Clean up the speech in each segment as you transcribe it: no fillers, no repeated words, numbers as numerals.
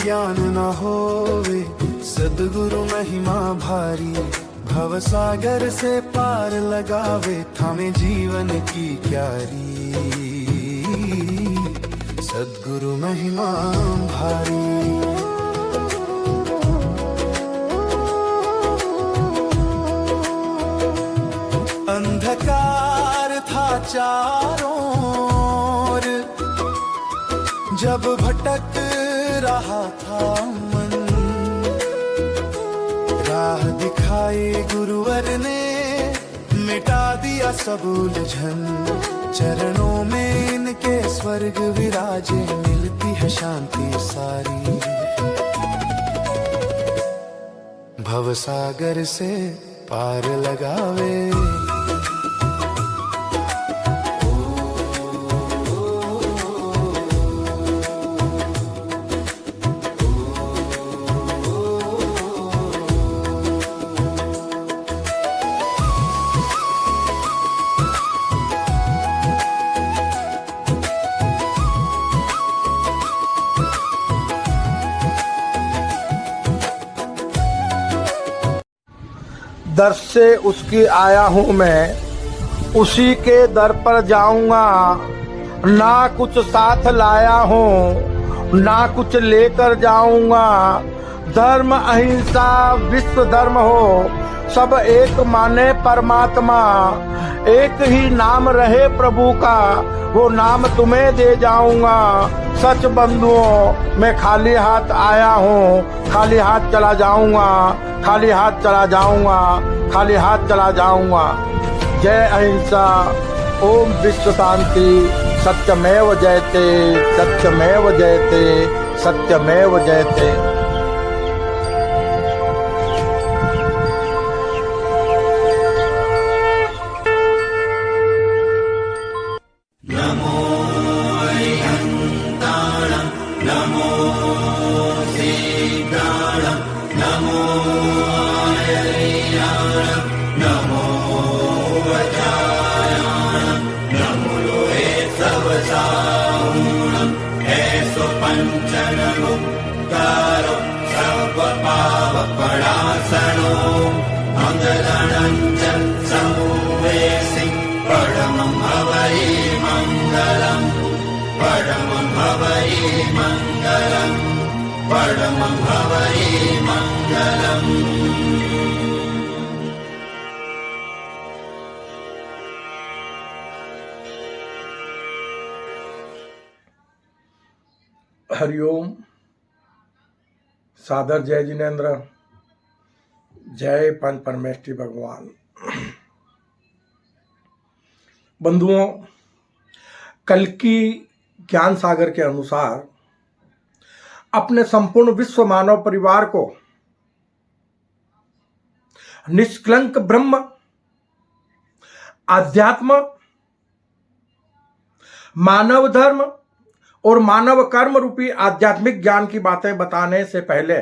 ज्ञान न होवे सद्गुरु महिमा भारी, भव सागर से पार लगावे थामे जीवन की क्यारी, सद्गुरु महिमा भारी। अंधकार था चारों ओर, जब भटक रहा था मन, राह दिखाई गुरुवर ने मिटा दिया सब उलझन, चरणों में इनके स्वर्ग विराजे मिलती है शांति सारी, भव सागर से पार लगावे। दर से उसकी आया हूँ मैं, उसी के दर पर जाऊंगा, ना कुछ साथ लाया हूँ ना कुछ लेकर जाऊंगा। धर्म अहिंसा विश्व धर्म हो, सब एक माने परमात्मा, एक ही नाम रहे प्रभु का, वो नाम तुम्हें दे जाऊंगा। सच बंधुओं मैं खाली हाथ आया हूँ, खाली हाथ चला जाऊंगा, खाली हाथ चला जाऊंगा, खाली हाथ चला जाऊंगा। जय अहिंसा, ओम विश्व शांति, सत्यमेव जयते, सत्यमेव जयते, सत्यमेव जयते। पंचनमुक्तारो सर्वपापपणासनो मंगलञ्च समूवेसि परमं हवै मंगलम्, परमं हवै मंगलम्, परमं हवै मंगलम्। हरिओम। सादर जय जिनेन्द्र, जय पंच परमेष्ठी भगवान। बंधुओं, कल की ज्ञान सागर के अनुसार अपने संपूर्ण विश्व मानव परिवार को निष्कलंक ब्रह्म, आध्यात्म, मानव धर्म और मानव कर्म रूपी आध्यात्मिक ज्ञान की बातें बताने से पहले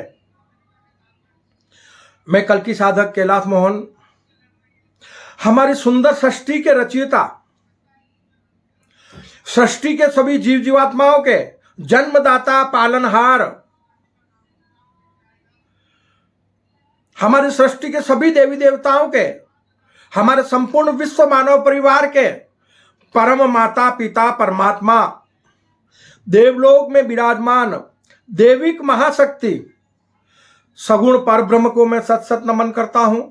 मैं कल की साधक कैलाश मोहन, हमारी सुंदर सृष्टि के रचयिता, सृष्टि के सभी जीव जीवात्माओं के जन्मदाता, पालनहार, हमारी सृष्टि के सभी देवी देवताओं के, हमारे संपूर्ण विश्व मानव परिवार के परम माता पिता परमात्मा, देवलोक में विराजमान देविक महाशक्ति सगुण पर ब्रह्म को मैं सत सत नमन करता हूं,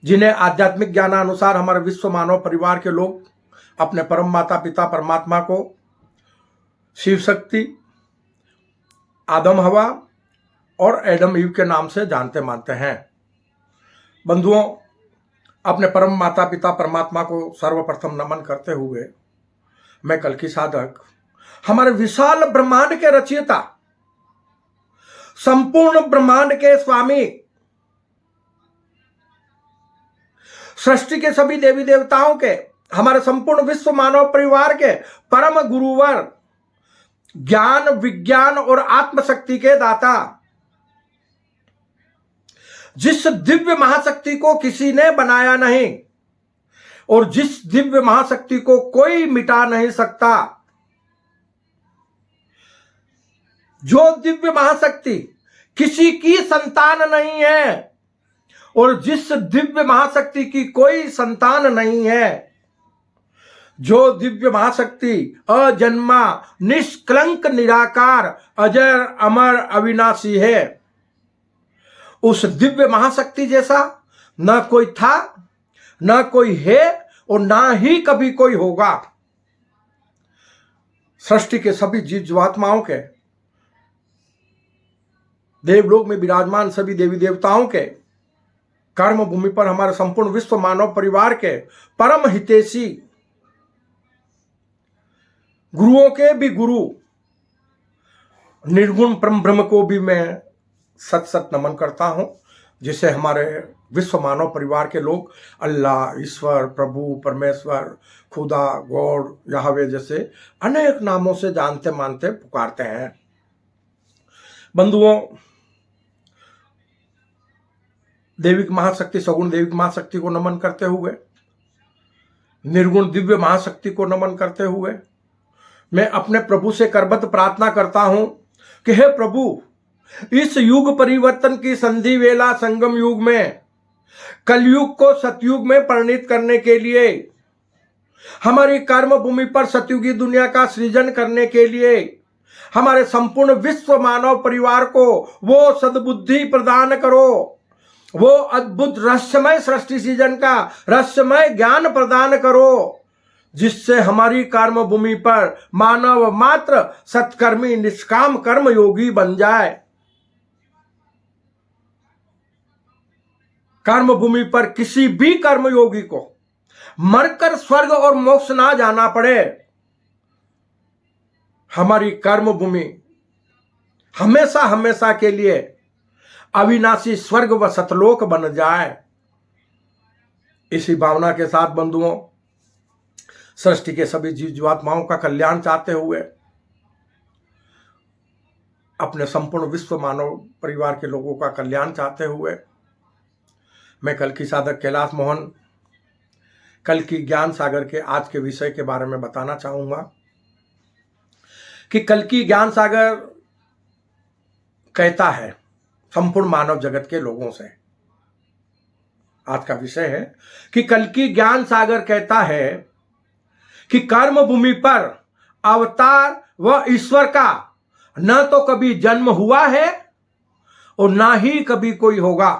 जिन्हें आध्यात्मिक ज्ञानानुसार हमारे विश्व मानव परिवार के लोग अपने परम माता पिता परमात्मा को शिव शक्ति, आदम हवा और एडम ईव के नाम से जानते मानते हैं। बंधुओं, अपने परम माता पिता परमात्मा को सर्वप्रथम नमन करते हुए मैं कल की साधक, हमारे विशाल ब्रह्मांड के रचयिता, संपूर्ण ब्रह्मांड के स्वामी, सृष्टि के सभी देवी देवताओं के, हमारे संपूर्ण विश्व मानव परिवार के परम गुरुवर, ज्ञान विज्ञान और आत्मशक्ति के दाता, जिस दिव्य महाशक्ति को किसी ने बनाया नहीं और जिस दिव्य महाशक्ति को कोई मिटा नहीं सकता, जो दिव्य महाशक्ति किसी की संतान नहीं है और जिस दिव्य महाशक्ति की कोई संतान नहीं है, जो दिव्य महाशक्ति अजन्मा, निष्कलंक, निराकार, अजर, अमर, अविनाशी है, उस दिव्य महाशक्ति जैसा न कोई था, न कोई है और ना ही कभी कोई होगा। सृष्टि के सभी जीव जीवात्माओं के, देवलोक में विराजमान सभी देवी देवताओं के, कर्म भूमि पर हमारे संपूर्ण विश्व मानव परिवार के परम हितैषी गुरुओं के भी गुरु निर्गुण परम ब्रह्म को भी मैं सत सत नमन करता हूं, जिसे हमारे विश्व मानव परिवार के लोग अल्लाह, ईश्वर, प्रभु, परमेश्वर, खुदा, गॉड, याहवे जैसे अनेक नामों से जानते मानते पुकारते हैं। बंधुओं, देविक महाशक्ति, सगुण देविक महाशक्ति को नमन करते हुए, निर्गुण दिव्य महाशक्ति को नमन करते हुए मैं अपने प्रभु से करबद्ध प्रार्थना करता हूं कि हे प्रभु, इस युग परिवर्तन की संधि वेला संगम युग में कलयुग को सतयुग में परिणित करने के लिए, हमारी कर्म भूमि पर सतयुगी दुनिया का सृजन करने के लिए हमारे संपूर्ण विश्व मानव परिवार को वो सद्बुद्धि प्रदान करो, वो अद्भुत रहस्यमय सृष्टि सृजन का रहस्यमय ज्ञान प्रदान करो, जिससे हमारी कर्म भूमि पर मानव मात्र सत्कर्मी निष्काम कर्म योगी बन जाए। कर्म भूमि पर किसी भी कर्म योगी को मरकर स्वर्ग और मोक्ष ना जाना पड़े। हमारी कर्म भूमि हमेशा हमेशा के लिए अविनाशी स्वर्ग व सतलोक बन जाए। इसी भावना के साथ बंधुओं, सृष्टि के सभी जीव जीवात्माओं का कल्याण चाहते हुए, अपने संपूर्ण विश्व मानव परिवार के लोगों का कल्याण चाहते हुए, मैं कल की साधक कैलाश मोहन कल की ज्ञान सागर के आज के विषय के बारे में बताना चाहूंगा कि कल की ज्ञान सागर कहता है संपूर्ण मानव जगत के लोगों से, आज का विषय है कि कल की ज्ञान सागर कहता है कि कर्म भूमि पर अवतार व ईश्वर का न तो कभी जन्म हुआ है और ना ही कभी कोई होगा।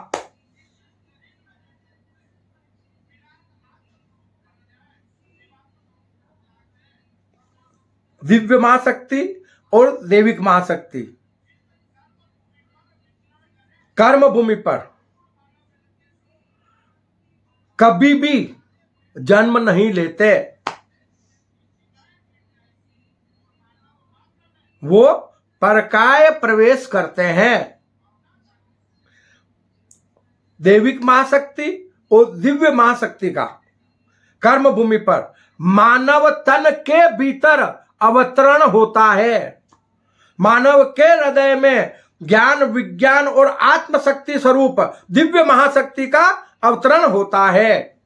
दिव्य महाशक्ति और देविक महाशक्ति कर्म भूमि पर कभी भी जन्म नहीं लेते, वो परकाय प्रवेश करते हैं। देविक महाशक्ति और दिव्य महाशक्ति का कर्म भूमि पर मानव तन के भीतर अवतरण होता है। मानव के हृदय में ज्ञान, विज्ञान और आत्मशक्ति स्वरूप दिव्य महाशक्ति का अवतरण होता है।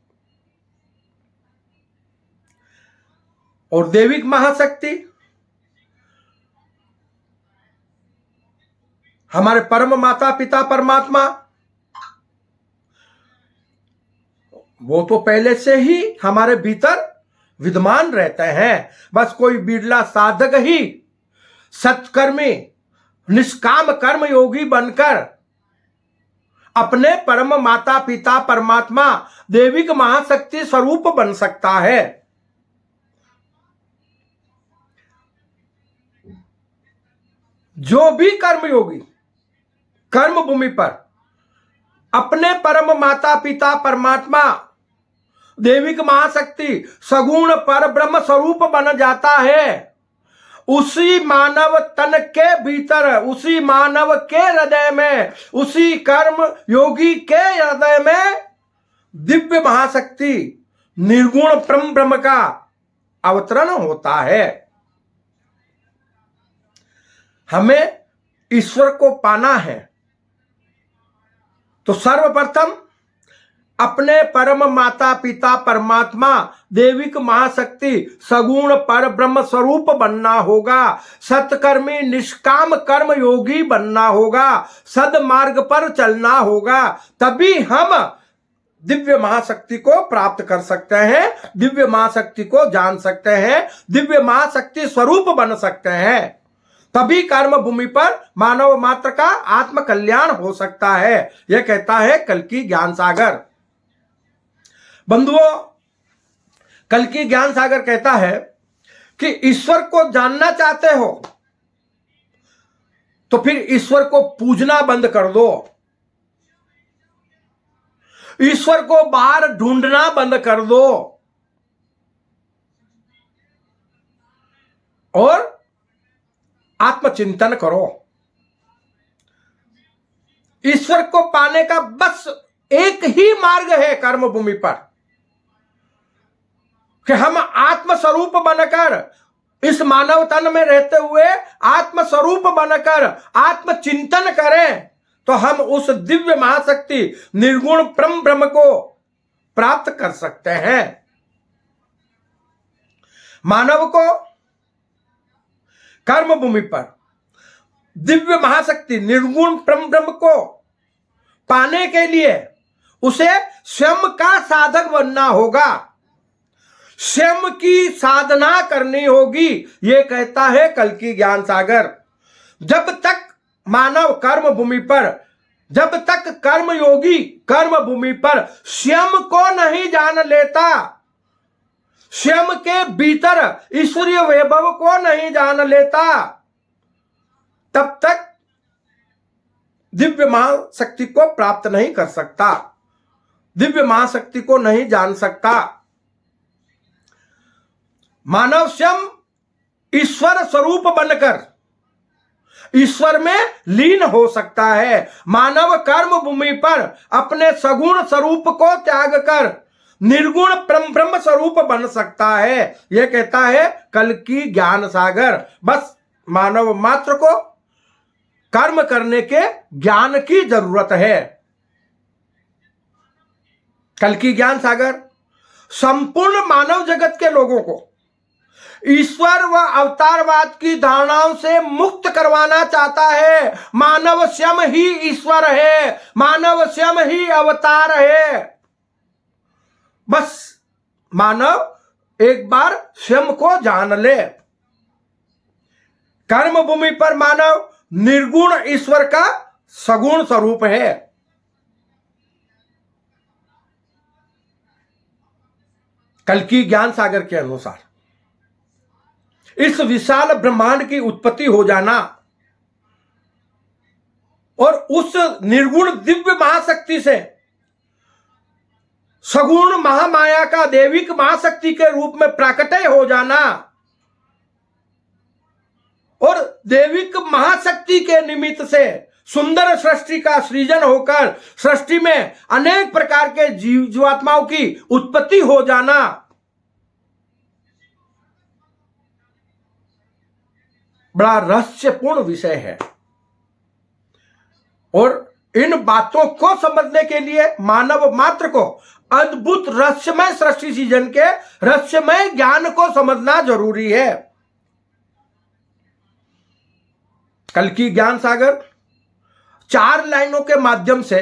और देविक महाशक्ति हमारे परम माता पिता परमात्मा, वो तो पहले से ही हमारे भीतर विद्यमान रहते हैं। बस कोई बिरला साधक ही सत्कर्मी निष्काम कर्म योगी बनकर अपने परम माता पिता परमात्मा देविक महाशक्ति स्वरूप बन सकता है। जो भी कर्मयोगी कर्म भूमि पर अपने परम माता पिता परमात्मा देविक महाशक्ति सगुण पर ब्रह्म स्वरूप बन जाता है, उसी मानव तन के भीतर, उसी मानव के हृदय में, उसी कर्म योगी के हृदय में दिव्य महाशक्ति निर्गुण परम ब्रह्म का अवतरण होता है। हमें ईश्वर को पाना है तो सर्वप्रथम अपने परम माता पिता परमात्मा देविक महाशक्ति सगुण पर ब्रह्म स्वरूप बनना होगा। सत्कर्मी निष्काम कर्म योगी बनना होगा। सदमार्ग पर चलना होगा। तभी हम दिव्य महाशक्ति को प्राप्त कर सकते हैं, दिव्य महाशक्ति को जान सकते हैं, दिव्य महाशक्ति स्वरूप बन सकते हैं। तभी कर्म भूमि पर मानव मात्र का आत्म कल्याण हो सकता है। यह कहता है कल्कि ज्ञान सागर। बंधुओं, कल्कि ज्ञान सागर कहता है कि ईश्वर को जानना चाहते हो तो फिर ईश्वर को पूजना बंद कर दो, ईश्वर को बाहर ढूंढना बंद कर दो और आत्मचिंतन करो। ईश्वर को पाने का बस एक ही मार्ग है कर्म भूमि पर, कि हम आत्म स्वरूप बनकर इस मानव तन में रहते हुए आत्म स्वरूप बनकर आत्म चिंतन करें तो हम उस दिव्य महाशक्ति निर्गुण परम ब्रह्म को प्राप्त कर सकते हैं। मानव को कर्म भूमि पर दिव्य महाशक्ति निर्गुण परम ब्रह्म को पाने के लिए उसे स्वयं का साधक बनना होगा, स्वयं की साधना करनी होगी। यह कहता है कल्कि ज्ञान सागर। जब तक मानव कर्म भूमि पर, जब तक कर्म योगी कर्म भूमि पर स्वयं को नहीं जान लेता, स्वयं के भीतर ईश्वरीय वैभव को नहीं जान लेता, तब तक दिव्य महाशक्ति को प्राप्त नहीं कर सकता, दिव्य महाशक्ति को नहीं जान सकता। मानव स्वयं ईश्वर स्वरूप बनकर ईश्वर में लीन हो सकता है। मानव कर्म भूमि पर अपने सगुण स्वरूप को त्याग कर निर्गुण ब्रह्म स्वरूप बन सकता है। यह कहता है कल्कि ज्ञान सागर। बस मानव मात्र को कर्म करने के ज्ञान की जरूरत है। कल्कि ज्ञान सागर संपूर्ण मानव जगत के लोगों को ईश्वर व अवतारवाद की धारणाओं से मुक्त करवाना चाहता है। मानव स्वयं ही ईश्वर है, मानव स्वयं ही अवतार है। बस मानव एक बार स्वयं को जान ले। कर्म भूमि पर मानव निर्गुण ईश्वर का सगुण स्वरूप है। कल्कि ज्ञान सागर के अनुसार इस विशाल ब्रह्मांड की उत्पत्ति हो जाना और उस निर्गुण दिव्य महाशक्ति से सगुण महामाया का देविक महाशक्ति के रूप में प्राकट्य हो जाना और देविक महाशक्ति के निमित्त से सुंदर सृष्टि का सृजन होकर सृष्टि में अनेक प्रकार के जीवात्माओं की उत्पत्ति हो जाना, बड़ा रहस्यपूर्ण विषय है। और इन बातों को समझने के लिए मानव मात्र को अद्भुत रहस्यमय सृष्टि सृजन के रहस्यमय ज्ञान को समझना जरूरी है। कल्कि ज्ञान सागर 4 लाइनों के माध्यम से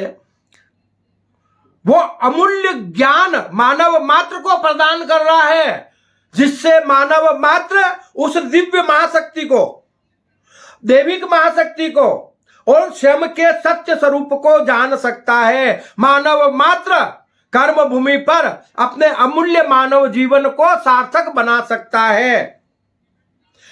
वो अमूल्य ज्ञान मानव मात्र को प्रदान कर रहा है, जिससे मानव मात्र उस दिव्य महाशक्ति को, देविक महाशक्ति को और स्वयं के सत्य स्वरूप को जान सकता है। मानव मात्र कर्म भूमि पर अपने अमूल्य मानव जीवन को सार्थक बना सकता है।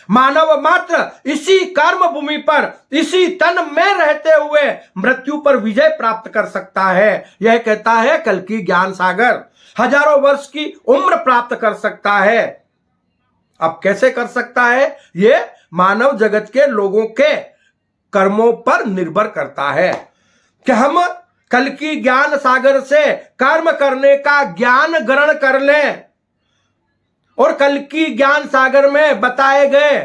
मानव मात्र इसी कर्म भूमि पर इसी तन में रहते हुए मृत्यु पर विजय प्राप्त कर सकता है। यह कहता है कल्कि ज्ञान सागर। हजारों वर्ष की उम्र प्राप्त कर सकता है। अब कैसे कर सकता है? यह मानव जगत के लोगों के कर्मों पर निर्भर करता है कि हम कल्कि ज्ञान सागर से कर्म करने का ज्ञान ग्रहण कर लें और कल्कि ज्ञान सागर में बताए गए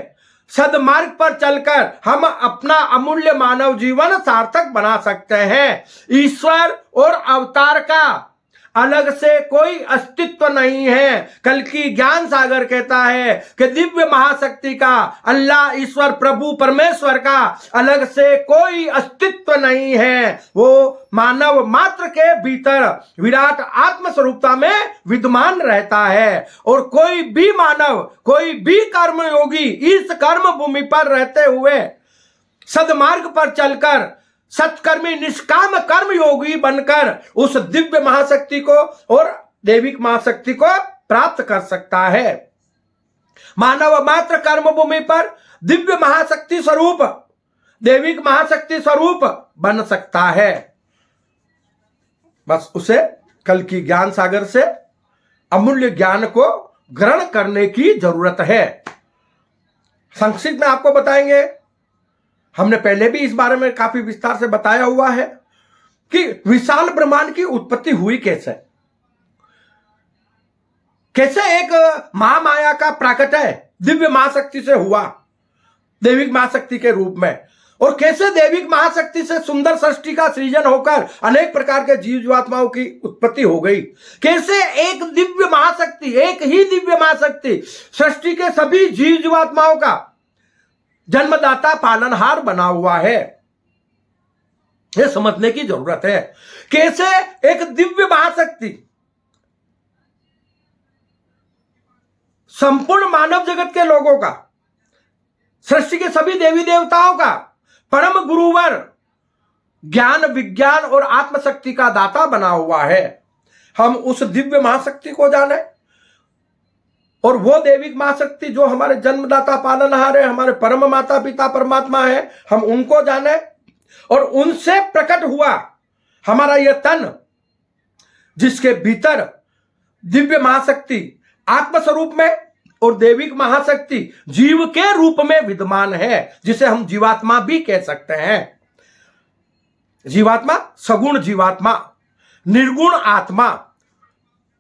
सदमार्ग पर चलकर हम अपना अमूल्य मानव जीवन सार्थक बना सकते हैं। ईश्वर और अवतार का अलग से कोई अस्तित्व नहीं है। कल की ज्ञान सागर कहता है कि दिव्य महाशक्ति का, अल्लाह ईश्वर प्रभु परमेश्वर का अलग से कोई अस्तित्व नहीं है। वो मानव मात्र के भीतर विराट आत्म स्वरूपता में विद्यमान रहता है। और कोई भी मानव, कोई भी कर्मयोगी इस कर्म भूमि पर रहते हुए सदमार्ग पर चलकर सत्कर्मी निष्काम कर्म योगी बनकर उस दिव्य महाशक्ति को और दैविक महाशक्ति को प्राप्त कर सकता है। मानव मात्र कर्म भूमि पर दिव्य महाशक्ति स्वरूप, दैविक महाशक्ति स्वरूप बन सकता है। बस उसे कल की ज्ञान सागर से अमूल्य ज्ञान को ग्रहण करने की जरूरत है। संक्षिप्त में आपको बताएंगे, हमने पहले भी इस बारे में काफी विस्तार से बताया हुआ है कि विशाल ब्रह्मांड की उत्पत्ति हुई कैसे, कैसे एक महामाया का प्राकट्य दिव्य महाशक्ति से हुआ दैविक महाशक्ति के रूप में, और कैसे दैविक महाशक्ति से सुंदर सृष्टि का सृजन होकर अनेक प्रकार के जीव जीवात्माओं की उत्पत्ति हो गई। कैसे एक दिव्य महाशक्ति, एक ही दिव्य महाशक्ति सृष्टि के सभी जीव जीवात्माओं का जन्मदाता पालनहार बना हुआ है। यह समझने की जरूरत है। कैसे एक दिव्य महाशक्ति संपूर्ण मानव जगत के लोगों का, सृष्टि के सभी देवी देवताओं का परम गुरुवर, ज्ञान विज्ञान और आत्मशक्ति का दाता बना हुआ है। हम उस दिव्य महाशक्ति को जाने और वो दैविक महाशक्ति जो हमारे जन्मदाता पालनहार है, हमारे परम माता पिता परमात्मा है, हम उनको जाने और उनसे प्रकट हुआ हमारा यह तन, जिसके भीतर दिव्य महाशक्ति आत्मस्वरूप में और दैविक महाशक्ति जीव के रूप में विद्यमान है, जिसे हम जीवात्मा भी कह सकते हैं। जीवात्मा, सगुण जीवात्मा, निर्गुण आत्मा।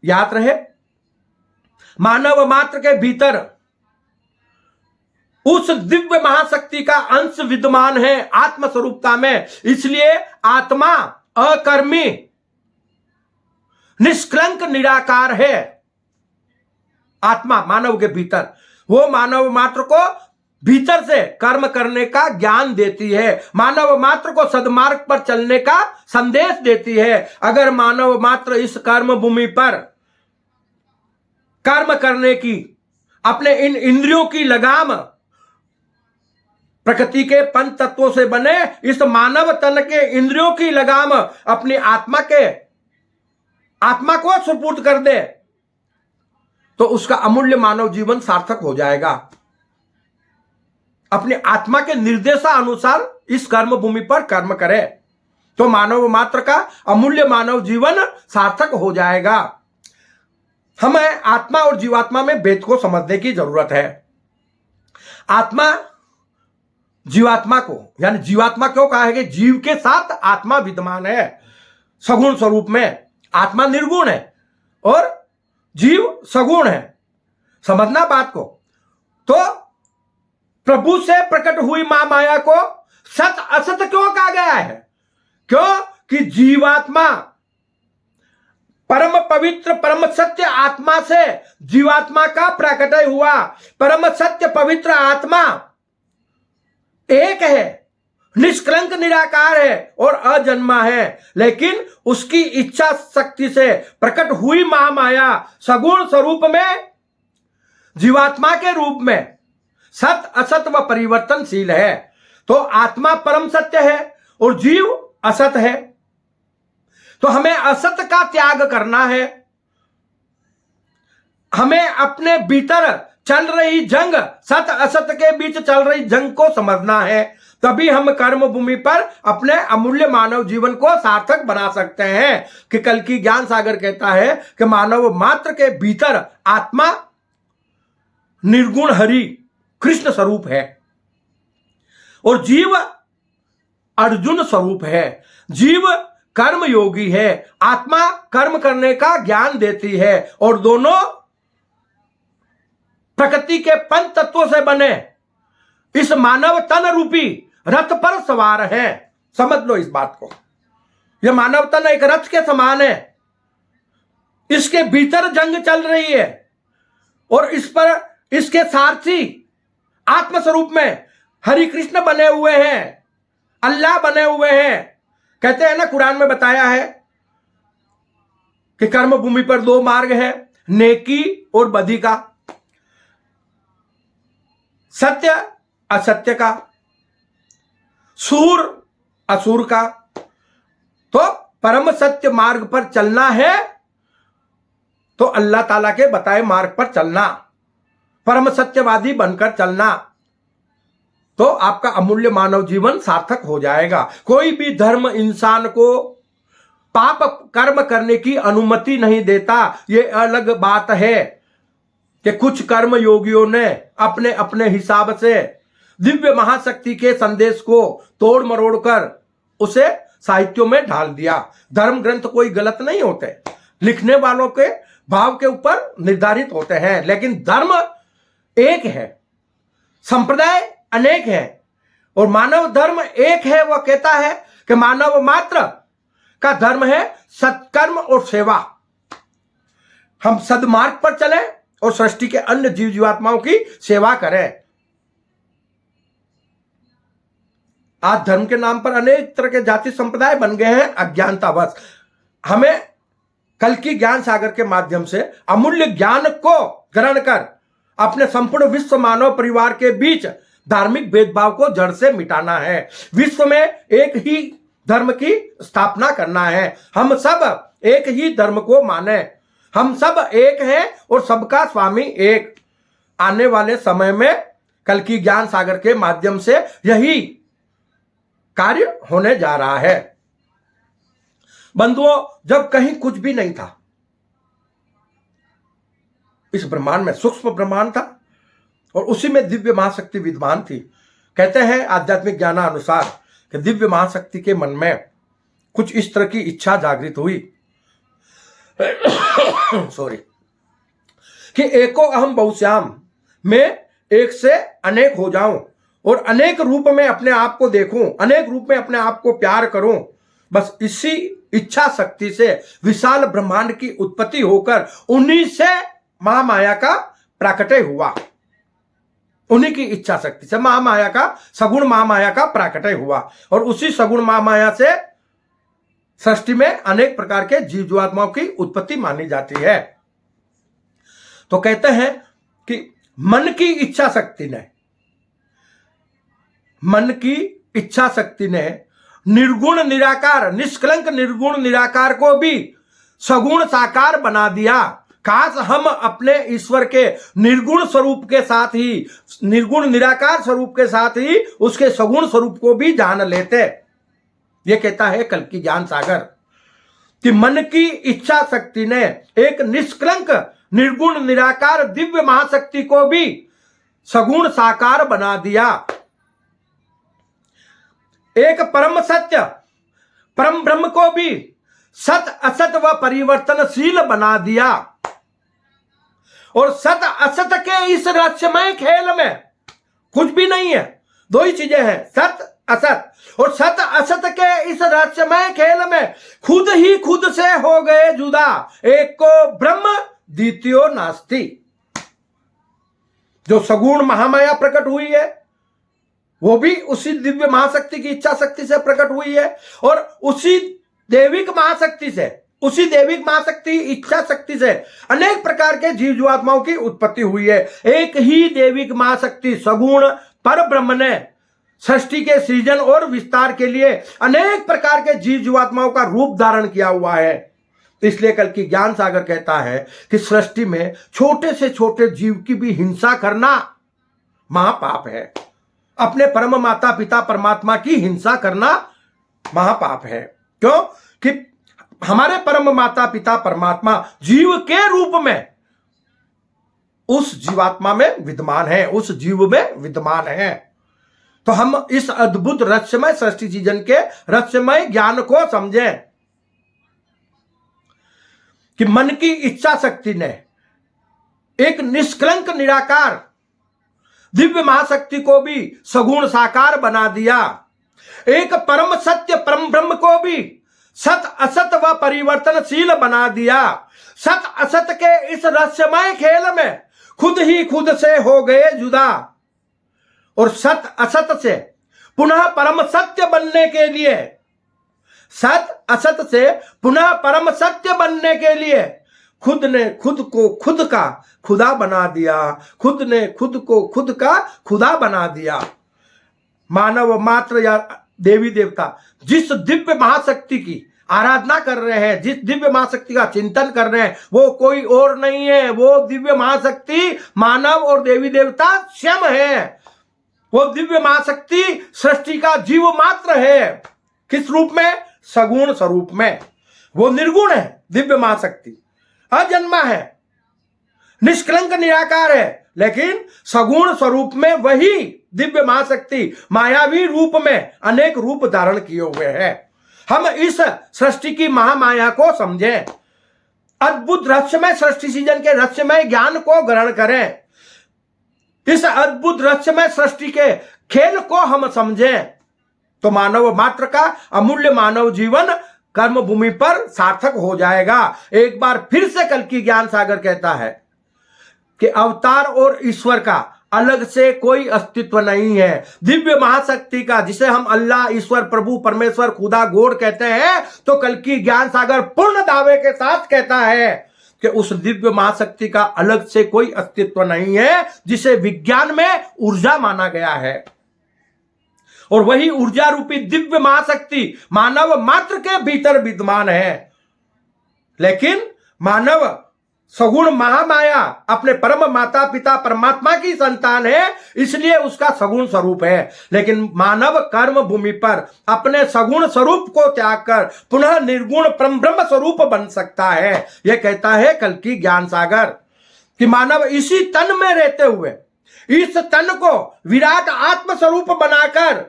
याद रहे, मानव मात्र के भीतर उस दिव्य महाशक्ति का अंश विद्यमान है आत्म स्वरूपता में। इसलिए आत्मा अकर्मी, निष्कलंक, निराकार है। आत्मा मानव के भीतर, वो मानव मात्र को भीतर से कर्म करने का ज्ञान देती है, मानव मात्र को सदमार्ग पर चलने का संदेश देती है। अगर मानव मात्र इस कर्म भूमि पर कर्म करने की, अपने इन इंद्रियों की लगाम प्रकृति के पंच तत्वों से बने इस मानव तन के इंद्रियों की लगाम अपनी आत्मा को सुपुर्द कर दे, तो उसका अमूल्य मानव जीवन सार्थक हो जाएगा। अपनी आत्मा के निर्देशानुसार इस कर्म भूमि पर कर्म करे तो मानव मात्र का अमूल्य मानव जीवन सार्थक हो जाएगा। हमें आत्मा और जीवात्मा में भेद को समझने की जरूरत है। आत्मा जीवात्मा को, यानी जीवात्मा क्यों कहा है कि जीव के साथ आत्मा विद्यमान है सगुण स्वरूप में। आत्मा निर्गुण है और जीव सगुण है। समझना बात को। तो प्रभु से प्रकट हुई मां माया को सत असत क्यों कहा गया है? क्यों कि जीवात्मा परम पवित्र परम सत्य आत्मा से जीवात्मा का प्रकटय हुआ। परम सत्य पवित्र आत्मा एक है, निष्कलंक निराकार है और अजन्मा है, लेकिन उसकी इच्छा शक्ति से प्रकट हुई महामाया सगुण स्वरूप में जीवात्मा के रूप में सत असत व परिवर्तनशील है। तो आत्मा परम सत्य है और जीव असत है। तो हमें असत का त्याग करना है। हमें अपने भीतर चल रही जंग, सत असत के बीच चल रही जंग को समझना है। तभी हम कर्म भूमि पर अपने अमूल्य मानव जीवन को सार्थक बना सकते हैं। कि कल की ज्ञान सागर कहता है कि मानव मात्र के भीतर आत्मा निर्गुण हरि कृष्ण स्वरूप है और जीव अर्जुन स्वरूप है। जीव कर्म योगी है, आत्मा कर्म करने का ज्ञान देती है और दोनों प्रकृति के पंच तत्वों से बने इस मानव तन रूपी रथ पर सवार हैं। समझ लो इस बात को। यह मानव तन एक रथ के समान है इसके भीतर जंग चल रही है और इस पर इसके सारथी आत्मस्वरूप में हरि कृष्ण बने हुए हैं, अल्लाह बने हुए हैं। कहते हैं ना, कुरान में बताया है कि कर्म भूमि पर दो मार्ग है, नेकी और बदी का, सत्य असत्य का, सूर असुर का। तो परम सत्य मार्ग पर चलना है तो अल्लाह ताला के बताए मार्ग पर चलना, परम सत्यवादी बनकर चलना, तो आपका अमूल्य मानव जीवन सार्थक हो जाएगा। कोई भी धर्म इंसान को पाप कर्म करने की अनुमति नहीं देता। ये अलग बात है कि कुछ कर्म योगियों ने अपने अपने हिसाब से दिव्य महाशक्ति के संदेश को तोड़ मरोड़ कर उसे साहित्यों में ढाल दिया। धर्म ग्रंथ कोई गलत नहीं होते, लिखने वालों के भाव के ऊपर निर्धारित होते हैं, लेकिन धर्म एक है, संप्रदाय अनेक है और मानव धर्म एक है। वह कहता है कि मानव मात्र का धर्म है सत्कर्म और सेवा। हम सद्मार्ग पर चलें और सृष्टि के अन्य जीव जीवात्माओं की सेवा करें। आज धर्म के नाम पर अनेक तरह के जाति संप्रदाय बन गए हैं अज्ञानतावश। हमें कल की ज्ञान सागर के माध्यम से अमूल्य ज्ञान को ग्रहण कर अपने संपूर्ण विश्व मानव परिवार के बीच धार्मिक भेदभाव को जड़ से मिटाना है। विश्व में एक ही धर्म की स्थापना करना है। हम सब एक ही धर्म को माने, हम सब एक हैं और सबका स्वामी एक। आने वाले समय में कल की ज्ञान सागर के माध्यम से यही कार्य होने जा रहा है। बंधुओं, जब कहीं कुछ भी नहीं था, इस ब्रह्मांड में सूक्ष्म ब्रह्मांड था और उसी में दिव्य महाशक्ति विद्यमान थी। कहते हैं आध्यात्मिक ज्ञानानुसार कि दिव्य महाशक्ति के मन में कुछ इस तरह की इच्छा जागृत हुई सॉरी, कि एको अहम बहुश्याम, मैं एक से अनेक हो जाऊं और अनेक रूप में अपने आप को देखूं, अनेक रूप में अपने आप को प्यार करूं। बस इसी इच्छा शक्ति से विशाल ब्रह्मांड की उत्पत्ति होकर उन्हीं से महामाया का प्राकट्य हुआ। उन्हीं की इच्छा शक्ति से महामाया का, सगुण महामाया का प्राकट्य हुआ और उसी सगुण महामाया से सृष्टि में अनेक प्रकार के जीव जीवात्माओं की उत्पत्ति मानी जाती है। तो कहते हैं कि मन की इच्छा शक्ति ने, मन की इच्छा शक्ति ने निर्गुण निराकार, निष्कलंक निर्गुण निराकार को भी सगुण साकार बना दिया। काश हम अपने ईश्वर के निर्गुण स्वरूप के साथ ही, निर्गुण निराकार स्वरूप के साथ ही उसके सगुण स्वरूप को भी जान लेते। ये कहता है कल की ज्ञान सागर कि मन की इच्छा शक्ति ने एक निष्कलंक निर्गुण निराकार दिव्य महाशक्ति को भी सगुण साकार बना दिया। एक परम सत्य परम ब्रह्म को भी सत असत व परिवर्तनशील बना दिया और सत असत के इस रहस्यमय खेल में कुछ भी नहीं है। दो ही चीजें हैं, सत असत। और सत असत के इस रहस्यमय खेल में खुद ही खुद से हो गए जुदा, एक को ब्रह्म द्वितीयो नास्ति। जो सगुण महामाया प्रकट हुई है वो भी उसी दिव्य महाशक्ति की इच्छा शक्ति से प्रकट हुई है और उसी दैविक महाशक्ति से, उसी दैविक महाशक्ति इच्छा शक्ति से अनेक प्रकार के जीव जीवात्माओं की उत्पत्ति हुई है। एक ही दैविक महाशक्ति सगुण पर ब्रह्म ने सृष्टि के सृजन और विस्तार के लिए अनेक प्रकार के जीव जीवात्माओं का रूप धारण किया हुआ है। इसलिए कल की ज्ञान सागर कहता है कि सृष्टि में छोटे से छोटे जीव की भी हिंसा करना महापाप है। अपने परम माता पिता परमात्मा की हिंसा करना महापाप है। क्यों? कि हमारे परम माता पिता परमात्मा जीव के रूप में उस जीवात्मा में विद्यमान है, उस जीव में विद्यमान है। तो हम इस अद्भुत रहस्यमय सृष्टि सृजन के रहस्यमय ज्ञान को समझें कि मन की इच्छा शक्ति ने एक निष्कलंक निराकार दिव्य महाशक्ति को भी सगुण साकार बना दिया। एक परम सत्य परम ब्रह्म को भी सत असत व परिवर्तनशील बना दिया। सत असत के इस रहस्यमय खेल में खुद ही खुद से हो गए जुदा, और सत असत से पुनः परम सत्य बनने के लिए, सत असत से पुनः परम सत्य बनने के लिए खुद ने खुद को खुद का खुदा बना दिया। खुद ने खुद को खुद का खुदा बना दिया। मानव मात्र या देवी देवता जिस दिव्य महाशक्ति की आराधना कर रहे हैं, जिस दिव्य महाशक्ति का चिंतन कर रहे हैं, वो कोई और नहीं है। वो दिव्य महाशक्ति मानव और देवी देवता स्वयं है। वो दिव्य महाशक्ति सृष्टि का जीव मात्र है। किस रूप में? सगुण स्वरूप में। वो निर्गुण है, दिव्य महाशक्ति अजन्मा है, निष्कलंक निराकार है, लेकिन सगुण स्वरूप में वही दिव्य महाशक्ति मायावी रूप में अनेक रूप धारण किए हुए हैं। हम इस सृष्टि की महामाया को समझें, अद्भुत रहस्यमय सृष्टि सृजन के रहस्यमय ज्ञान को ग्रहण करें, इस अद्भुत रहस्यमय सृष्टि के खेल को हम समझें, तो मानव मात्र का अमूल्य मानव जीवन कर्म भूमि पर सार्थक हो जाएगा। एक बार फिर से कल्कि ज्ञान सागर कहता है कि अवतार और ईश्वर का अलग से कोई अस्तित्व नहीं है। दिव्य महाशक्ति का, जिसे हम अल्लाह, ईश्वर, प्रभु, परमेश्वर, खुदा, गॉड कहते हैं, तो कल्कि ज्ञान सागर पूर्ण दावे के साथ कहता है कि उस दिव्य महाशक्ति का अलग से कोई अस्तित्व नहीं है, जिसे विज्ञान में ऊर्जा माना गया है। और वही ऊर्जा रूपी दिव्य महाशक्ति मानव मात्र के भीतर विद्यमान है। लेकिन मानव सगुण महामाया अपने परम माता पिता परमात्मा की संतान है, इसलिए उसका सगुण स्वरूप है। लेकिन मानव कर्म भूमि पर अपने सगुण स्वरूप को त्याग कर पुनः निर्गुण ब्रह्म स्वरूप बन सकता है। यह कहता है कल्कि ज्ञान सागर कि मानव इसी तन में रहते हुए इस तन को विराट आत्म स्वरूप बनाकर,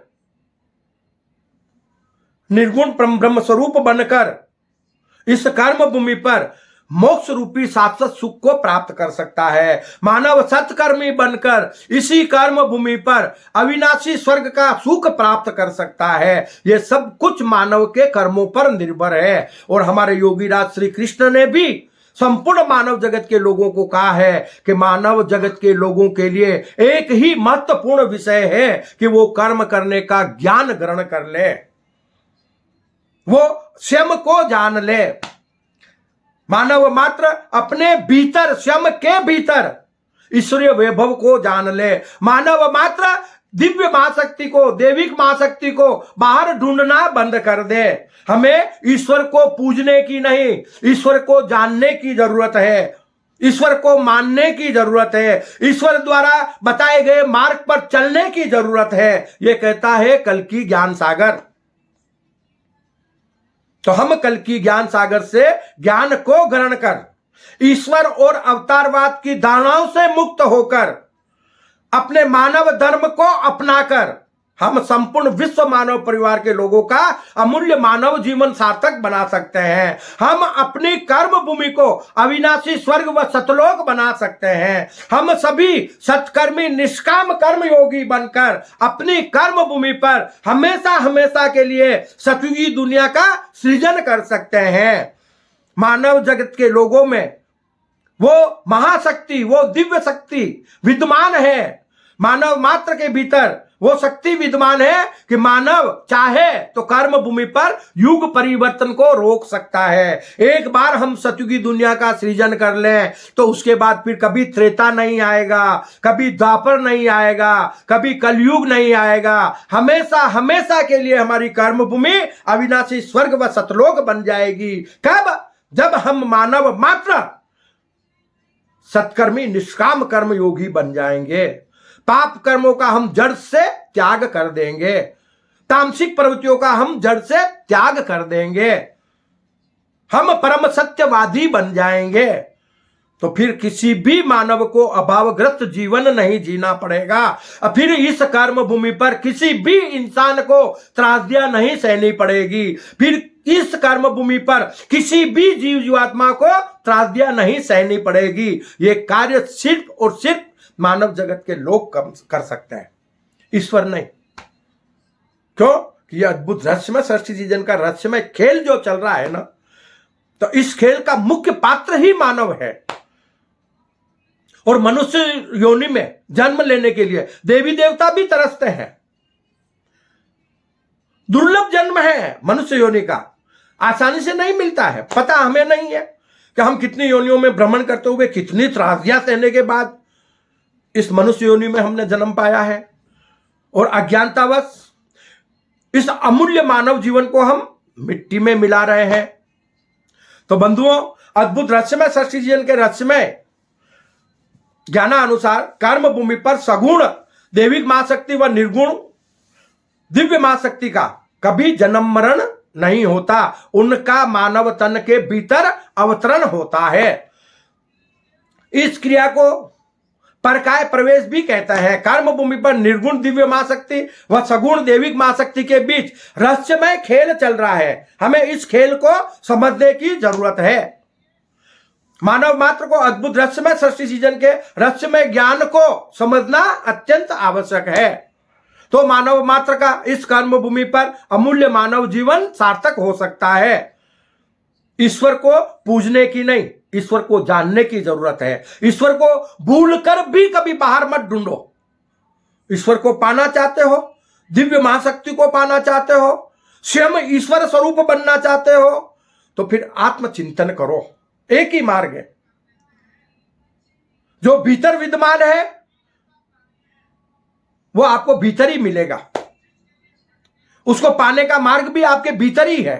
निर्गुण ब्रह्म स्वरूप बनकर इस कर्म भूमि पर मोक्ष रूपी शाश्वत सुख को प्राप्त कर सकता है। मानव सत्कर्मी बनकर इसी कर्म भूमि पर अविनाशी स्वर्ग का सुख प्राप्त कर सकता है। यह सब कुछ मानव के कर्मों पर निर्भर है। और हमारे योगीराज श्री कृष्ण ने भी संपूर्ण मानव जगत के लोगों को कहा है कि मानव जगत के लोगों के लिए एक ही महत्वपूर्ण विषय है कि वो कर्म करने का ज्ञान ग्रहण कर ले, वो स्वयं को जान ले। मानव मात्र अपने भीतर, स्वयं के भीतर ईश्वरीय वैभव को जान ले। मानव मात्र दिव्य महाशक्ति को, देविक महाशक्ति को बाहर ढूंढना बंद कर दे। हमें ईश्वर को पूजने की नहीं, ईश्वर को जानने की जरूरत है, ईश्वर को मानने की जरूरत है, ईश्वर द्वारा बताए गए मार्ग पर चलने की जरूरत है। यह कहता है कल्कि ज्ञान सागर। तो हम कल्कि ज्ञान सागर से ज्ञान को ग्रहण कर ईश्वर और अवतारवाद की धारणाओं से मुक्त होकर अपने मानव धर्म को अपनाकर हम संपूर्ण विश्व मानव परिवार के लोगों का अमूल्य मानव जीवन सार्थक बना सकते हैं। हम अपनी कर्म भूमि को अविनाशी स्वर्ग व सतलोक बना सकते हैं। हम सभी सत्कर्मी निष्काम कर्म योगी बनकर अपनी कर्म भूमि पर हमेशा हमेशा के लिए सतयुगी दुनिया का सृजन कर सकते हैं। मानव जगत के लोगों में वो महाशक्ति, वो दिव्य शक्ति विद्यमान है। मानव मात्र के भीतर वो शक्ति विद्यमान है कि मानव चाहे तो कर्म भूमि पर युग परिवर्तन को रोक सकता है। एक बार हम सतयुगी दुनिया का सृजन कर लें तो उसके बाद फिर कभी त्रेता नहीं आएगा, कभी द्वापर नहीं आएगा, कभी कलयुग नहीं आएगा। हमेशा हमेशा के लिए हमारी कर्म भूमि अविनाशी स्वर्ग व सतलोक बन जाएगी। कब? जब हम मानव मात्र सत्कर्मी निष्काम कर्म योगी बन जाएंगे। पाप कर्मों का हम जड़ से त्याग कर देंगे, तामसिक प्रवृत्तियों का हम जड़ से त्याग कर देंगे, हम परम सत्यवादी बन जाएंगे। तो फिर किसी भी मानव को अभावग्रस्त जीवन नहीं जीना पड़ेगा। फिर इस कर्म भूमि पर किसी भी इंसान को त्रासदियां नहीं सहनी पड़ेगी। फिर इस कर्म भूमि पर किसी भी जीव जीवात्मा को त्रासदियां नहीं सहनी पड़ेगी। ये कार्य सिर्फ और सिर्फ मानव जगत के लोग कर सकते हैं, ईश्वर नहीं। क्यों? कि यह अद्भुत रहस्यमय सृष्टि सृजन का रहस्यमय खेल जो चल रहा है ना, तो इस खेल का मुख्य पात्र ही मानव है। और मनुष्य योनि में जन्म लेने के लिए देवी देवता भी तरसते हैं। दुर्लभ जन्म है मनुष्य योनि का, आसानी से नहीं मिलता है। पता हमें नहीं है कि हम कितनी योनियों में भ्रमण करते हुए कितनी त्रासदियां सहने के बाद इस मनुष्य योनि में हमने जन्म पाया है, और अज्ञानतावश इस अमूल्य मानव जीवन को हम मिट्टी में मिला रहे हैं। तो बंधुओं, अद्भुत रहस्यमय सृष्टि सृजन के रहस्यमय ज्ञानानुसार कर्म भूमि पर सगुण देविक महाशक्ति व निर्गुण दिव्य महाशक्ति का कभी जन्म मरण नहीं होता, उनका मानव तन के भीतर अवतरण होता है। इस क्रिया को परकाय प्रवेश भी कहता है। कर्म भूमि पर निर्गुण दिव्य महाशक्ति व सगुण देविक महाशक्ति के बीच रहस्यमय खेल चल रहा है। हमें इस खेल को समझने की जरूरत है। मानव मात्र को अद्भुत रहस्यमय सृष्टि सृजन के रहस्यमय ज्ञान को समझना अत्यंत आवश्यक है, तो मानव मात्र का इस कर्म भूमि पर अमूल्य मानव जीवन सार्थक हो सकता है। ईश्वर को पूजने की नहीं, ईश्वर को जानने की जरूरत है। ईश्वर को भूलकर भी कभी बाहर मत ढूंढो। ईश्वर को पाना चाहते हो, दिव्य महाशक्ति को पाना चाहते हो, स्वयं ईश्वर स्वरूप बनना चाहते हो, तो फिर आत्मचिंतन करो। एक ही मार्ग है, जो भीतर विद्यमान है वो आपको भीतर ही मिलेगा। उसको पाने का मार्ग भी आपके भीतर ही है।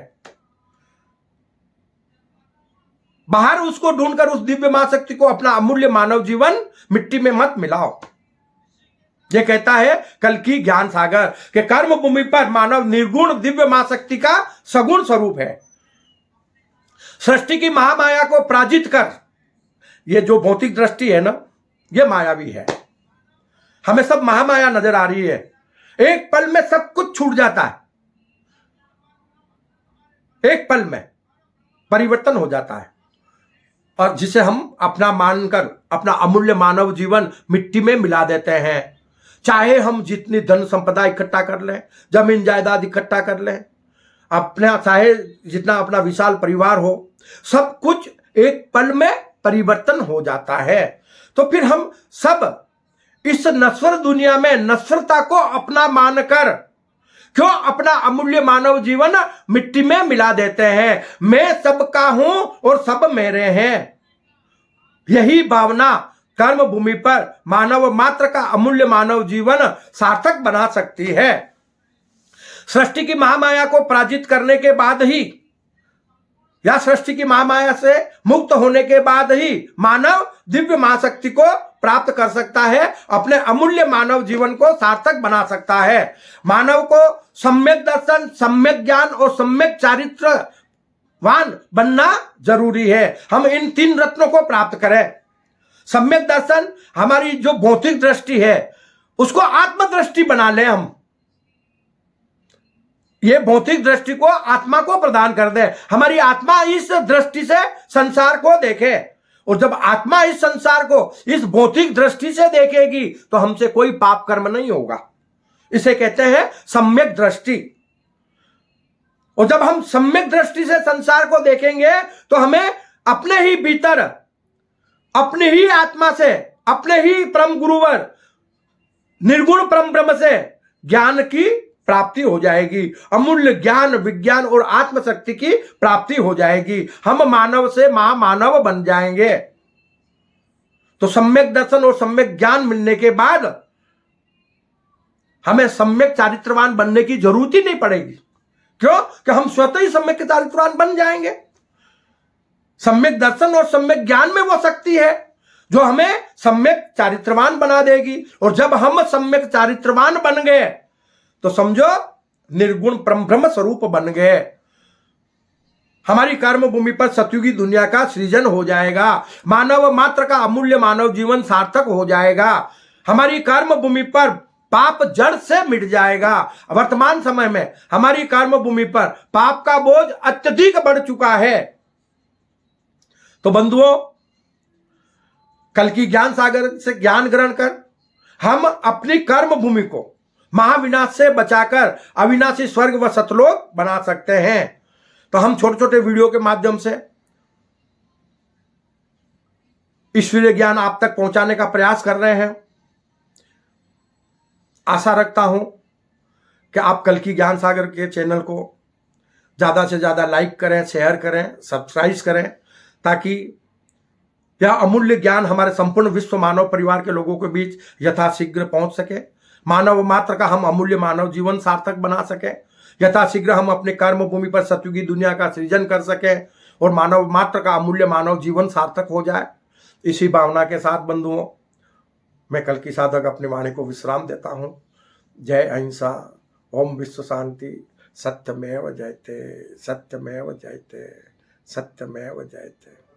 बाहर उसको ढूंढकर उस दिव्य महाशक्ति को अपना अमूल्य मानव जीवन मिट्टी में मत मिलाओ। यह कहता है कल्कि ज्ञान सागर के कर्म भूमि पर मानव निर्गुण दिव्य महाशक्ति का सगुण स्वरूप है। सृष्टि की महामाया को पराजित कर, ये जो भौतिक दृष्टि है ना, ये मायावी है। हमें सब महामाया नजर आ रही है। एक पल में सब कुछ छूट जाता है, एक पल में परिवर्तन हो जाता है, और जिसे हम अपना मानकर अपना अमूल्य मानव जीवन मिट्टी में मिला देते हैं। चाहे हम जितनी धन संपदा इकट्ठा कर लें, जमीन जायदाद इकट्ठा कर लें, अपना चाहे जितना अपना विशाल परिवार हो, सब कुछ एक पल में परिवर्तन हो जाता है। तो फिर हम सब इस नश्वर दुनिया में नश्वरता को अपना मानकर क्यों अपना अमूल्य मानव जीवन मिट्टी में मिला देते हैं? मैं सबका हूं और सब मेरे हैं। यही भावना कर्म भूमि पर मानव मात्र का अमूल्य मानव जीवन सार्थक बना सकती है। सृष्टि की महामाया को पराजित करने के बाद ही, या सृष्टि की महामाया से मुक्त होने के बाद ही मानव दिव्य महाशक्ति को प्राप्त कर सकता है, अपने अमूल्य मानव जीवन को सार्थक बना सकता है। मानव को सम्यक दर्शन, सम्यक ज्ञान और सम्यक चारित्रवान बनना जरूरी है। हम इन तीन रत्नों को प्राप्त करें। सम्यक दर्शन, हमारी जो भौतिक दृष्टि है उसको आत्मदृष्टि बना लें। हम ये भौतिक दृष्टि को आत्मा को प्रदान कर दे। हमारी आत्मा इस दृष्टि से संसार को देखे, और जब आत्मा इस संसार को इस भौतिक दृष्टि से देखेगी तो हमसे कोई पाप कर्म नहीं होगा। इसे कहते हैं सम्यक दृष्टि। और जब हम सम्यक दृष्टि से संसार को देखेंगे तो हमें अपने ही भीतर, अपनी ही आत्मा से, अपने ही परम गुरुवर निर्गुण परम ब्रह्म से ज्ञान की प्राप्ति हो जाएगी। अमूल्य ज्ञान, विज्ञान और आत्मशक्ति की प्राप्ति हो जाएगी। हम मानव से महामानव बन जाएंगे। तो सम्यक दर्शन और सम्यक ज्ञान मिलने के बाद हमें सम्यक चारित्रवान बनने की जरूरत ही नहीं पड़ेगी। क्यों? कि हम स्वतः ही सम्यक चारित्रवान बन जाएंगे। सम्यक दर्शन और सम्यक ज्ञान में वो शक्ति है जो हमें सम्यक चारित्रवान बना देगी। और जब हम सम्यक चारित्रवान बन गए तो समझो निर्गुण परम ब्रह्म स्वरूप बन गए। हमारी कर्म भूमि पर सतयुगी दुनिया का सृजन हो जाएगा। मानव मात्र का अमूल्य मानव जीवन सार्थक हो जाएगा। हमारी कर्म भूमि पर पाप जड़ से मिट जाएगा। वर्तमान समय में हमारी कर्म भूमि पर पाप का बोझ अत्यधिक बढ़ चुका है। तो बंधुओं, कल की ज्ञान सागर से ज्ञान ग्रहण कर हम अपनी कर्म भूमि को महाविनाश से बचाकर अविनाशी स्वर्ग व सतलोक बना सकते हैं। तो हम छोटे छोटे वीडियो के माध्यम से ईश्वरीय ज्ञान आप तक पहुंचाने का प्रयास कर रहे हैं। आशा रखता हूं कि आप कल की ज्ञान सागर के चैनल को ज़्यादा से ज़्यादा लाइक करें, शेयर करें, सब्सक्राइब करें, ताकि यह अमूल्य ज्ञान हमारे संपूर्ण विश्व मानव परिवार के लोगों के बीच यथाशीघ्र पहुंच सके। मानव मात्र का हम अमूल्य मानव जीवन सार्थक बना सके। यथाशीघ्र हम अपने कर्म भूमि पर सतयुगी दुनिया का सृजन कर सके और मानव मात्र का अमूल्य मानव जीवन सार्थक हो जाए। इसी भावना के साथ बंधुओं, मैं कल की साधक अपनी वाणी को विश्राम देता हूं। जय अहिंसा, ओम विश्व शांति, सत्यमेव जयते, सत्यमेव जयते, सत्यमेव जयते।